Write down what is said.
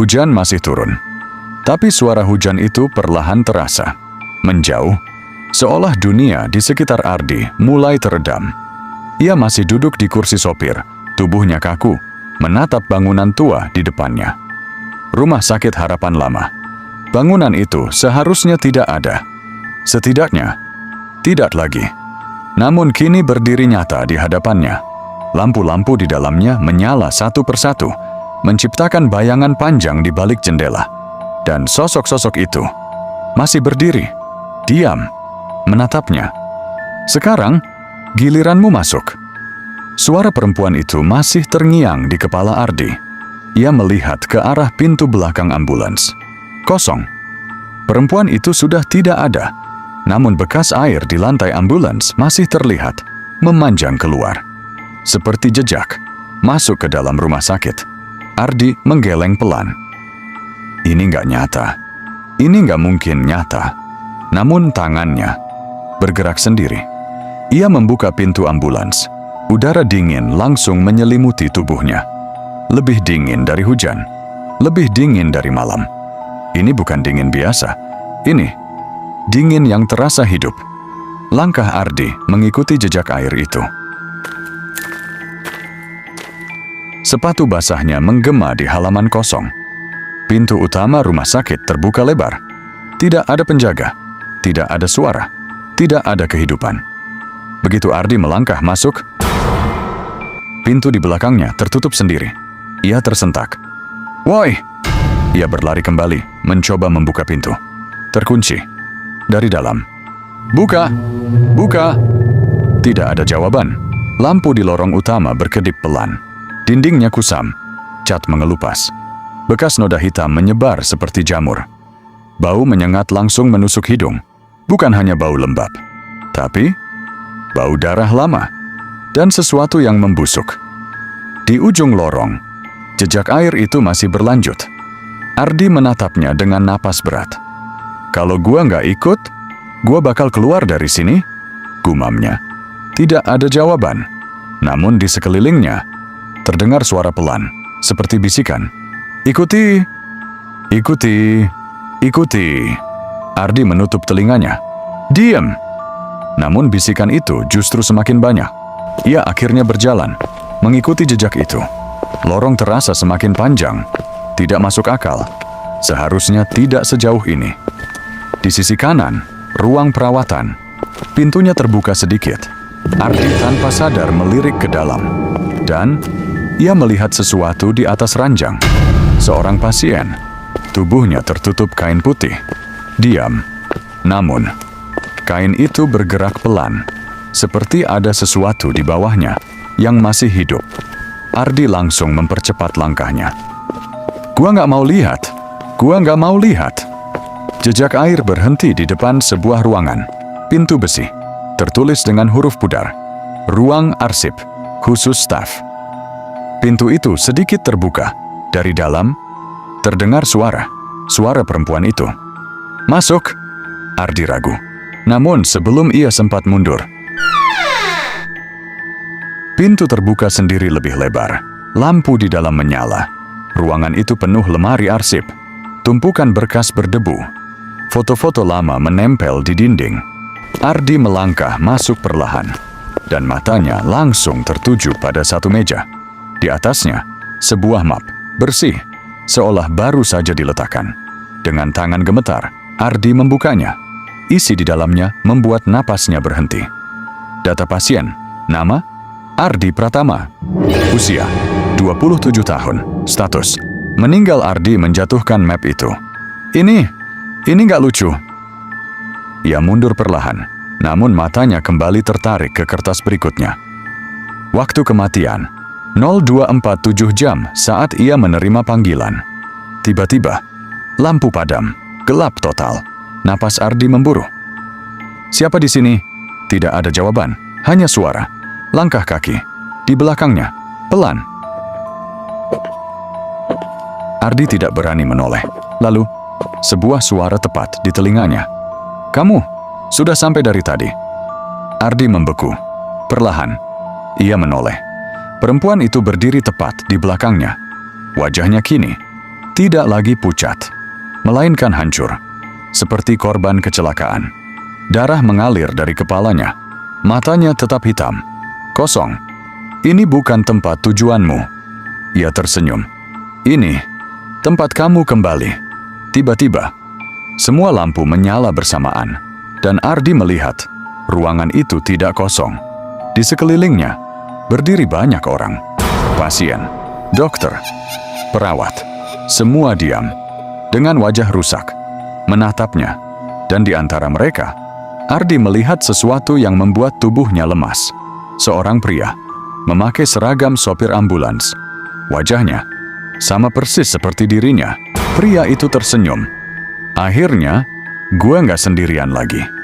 Hujan masih turun. Tapi suara hujan itu perlahan terasa. Menjauh, seolah dunia di sekitar Ardi mulai teredam. Ia masih duduk di kursi sopir, tubuhnya kaku, menatap bangunan tua di depannya. Rumah Sakit Harapan Lama. Bangunan itu seharusnya tidak ada. Setidaknya, tidak lagi. Namun kini berdiri nyata di hadapannya. Lampu-lampu di dalamnya menyala satu persatu, menciptakan bayangan panjang di balik jendela. Dan sosok-sosok itu masih berdiri, diam, menatapnya. Sekarang, giliranmu masuk. Suara perempuan itu masih terngiang di kepala Ardi. Ia melihat ke arah pintu belakang ambulans. Kosong. Perempuan itu sudah tidak ada. Namun bekas air di lantai ambulans masih terlihat, memanjang keluar. Seperti jejak, masuk ke dalam rumah sakit. Ardi menggeleng pelan. Ini nggak nyata. Ini nggak mungkin nyata. Namun tangannya bergerak sendiri. Ia membuka pintu ambulans. Udara dingin langsung menyelimuti tubuhnya. Lebih dingin dari hujan. Lebih dingin dari malam. Ini bukan dingin biasa. Ini dingin yang terasa hidup. Langkah Ardi mengikuti jejak air itu. Sepatu basahnya menggema di halaman kosong. Pintu utama rumah sakit terbuka lebar. Tidak ada penjaga, tidak ada suara, tidak ada kehidupan. Begitu Ardi melangkah masuk, pintu di belakangnya tertutup sendiri. Ia tersentak. "Woi!" Ia berlari kembali, mencoba membuka pintu. Terkunci. Dari dalam. "Buka! Buka!" Tidak ada jawaban. Lampu di lorong utama berkedip pelan. Dindingnya kusam, cat mengelupas. Bekas noda hitam menyebar seperti jamur. Bau menyengat langsung menusuk hidung. Bukan hanya bau lembab, tapi bau darah lama dan sesuatu yang membusuk. Di ujung lorong, jejak air itu masih berlanjut. Ardi menatapnya dengan napas berat. "Kalau gua nggak ikut, gua bakal keluar dari sini," gumamnya. Tidak ada jawaban. Namun di sekelilingnya, terdengar suara pelan, seperti bisikan. "Ikuti, ikuti, ikuti." Ardi menutup telinganya. "Diam!" Namun bisikan itu justru semakin banyak. Ia akhirnya berjalan, mengikuti jejak itu. Lorong terasa semakin panjang, tidak masuk akal. Seharusnya tidak sejauh ini. Di sisi kanan, ruang perawatan. Pintunya terbuka sedikit. Ardi tanpa sadar melirik ke dalam. Dan ia melihat sesuatu di atas ranjang. Seorang pasien. Tubuhnya tertutup kain putih. Diam. Namun, kain itu bergerak pelan. Seperti ada sesuatu di bawahnya yang masih hidup. Ardi langsung mempercepat langkahnya. "Gua nggak mau lihat. Gua nggak mau lihat." Jejak air berhenti di depan sebuah ruangan. Pintu besi. Tertulis dengan huruf pudar. "Ruang arsip. Khusus staf." Pintu itu sedikit terbuka. Dari dalam, terdengar suara perempuan itu. "Masuk!" Ardi ragu. Namun sebelum ia sempat mundur, pintu terbuka sendiri lebih lebar. Lampu di dalam menyala. Ruangan itu penuh lemari arsip. Tumpukan berkas berdebu. Foto-foto lama menempel di dinding. Ardi melangkah masuk perlahan. Dan matanya langsung tertuju pada satu meja. Di atasnya, sebuah map. Bersih, seolah baru saja diletakkan. Dengan tangan gemetar, Ardi membukanya. Isi di dalamnya membuat napasnya berhenti. Data pasien, nama, Ardi Pratama. Usia, 27 tahun. Status, meninggal. Ardi menjatuhkan map itu. Ini nggak lucu. Ia mundur perlahan, namun matanya kembali tertarik ke kertas berikutnya. Waktu kematian, 0247 jam saat ia menerima panggilan. Tiba-tiba, lampu padam, gelap total. Napas Ardi memburu. "Siapa di sini?" Tidak ada jawaban, hanya suara. Langkah kaki. Di belakangnya, pelan. Ardi tidak berani menoleh. Lalu, sebuah suara tepat di telinganya. "Kamu sudah sampai dari tadi." Ardi membeku. Perlahan, ia menoleh. Perempuan itu berdiri tepat di belakangnya. Wajahnya kini Tidak lagi pucat, melainkan hancur, seperti korban kecelakaan. Darah mengalir dari kepalanya, matanya tetap hitam, kosong. Ini bukan tempat tujuanmu. Ia tersenyum. Ini tempat kamu kembali. Tiba-tiba, semua lampu menyala bersamaan, dan Ardi melihat ruangan itu tidak kosong. Di sekelilingnya, berdiri banyak orang. Pasien, dokter, perawat, semua diam, dengan wajah rusak, menatapnya. Dan di antara mereka, Ardi melihat sesuatu yang membuat tubuhnya lemas. Seorang pria, memakai seragam sopir ambulans. Wajahnya sama persis seperti dirinya. Pria itu tersenyum. Akhirnya, gue nggak sendirian lagi.